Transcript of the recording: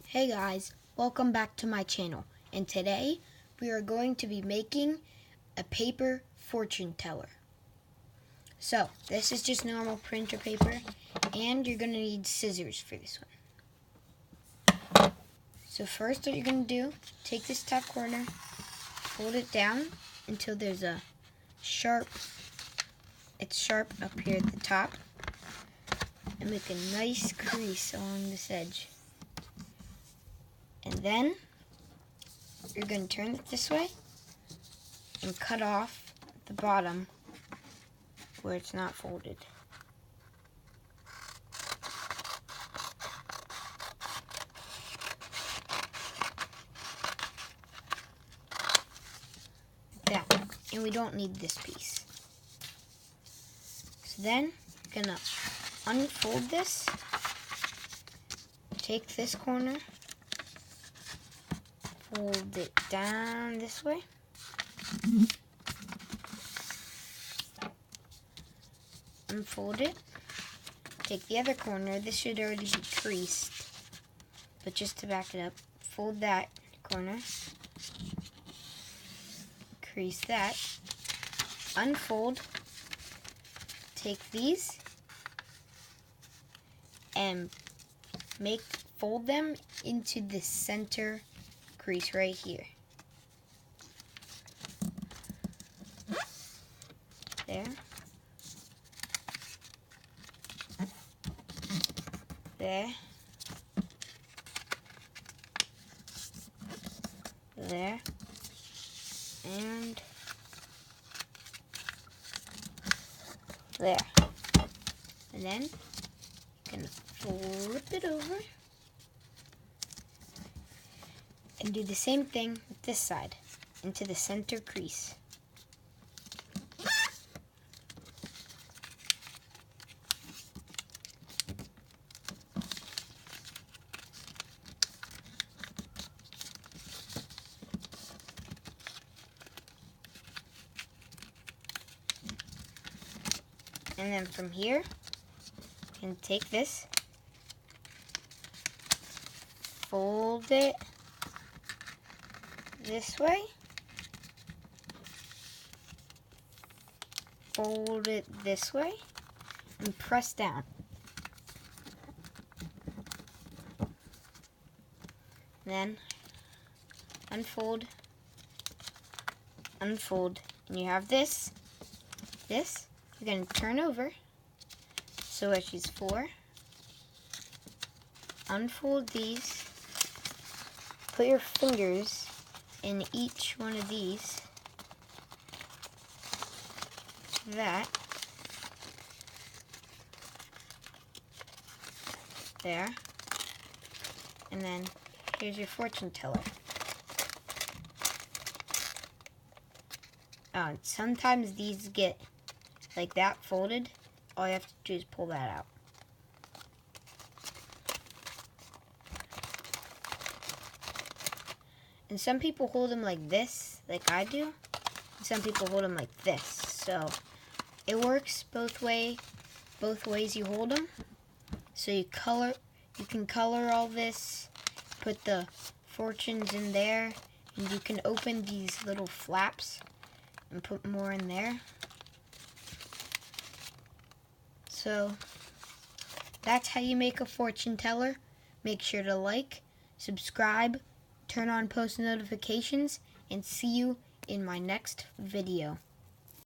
Hey guys, welcome back to my channel, and today we are going to be making a paper fortune teller. So this is just normal printer paper, and you're going to need scissors for this one. So first what you're going to do, take this top corner, fold it down until there's a sharp up here at the top, and make a nice crease along this edge. And then you're going to turn it this way and cut off the bottom where it's not folded. Like that. And we don't need this piece. So then you're going to unfold this, take this corner, fold it down this way, unfold it, take the other corner. This should already be creased, but just to back it up, fold that corner, crease that, unfold, take these and fold them into the center crease right here. There. There. There. And there. And then you're gonna flip it over and do the same thing with this side into the center crease. And then from here, you can take this, fold it this way, fold it this way, and press down. Then unfold, unfold, and you have this. You're going to turn over, so which is 4. Unfold these, put your fingers in each one of these, that, there, and then here's your fortune teller. Sometimes these get like that folded. All you have to do is pull that out. And some people hold them like this, like I do. And some people hold them like this. So it works both ways you hold them. So you can color all this, put the fortunes in there, and you can open these little flaps and put more in there. So that's how you make a fortune teller. Make sure to like, subscribe, turn on post notifications, and see you in my next video.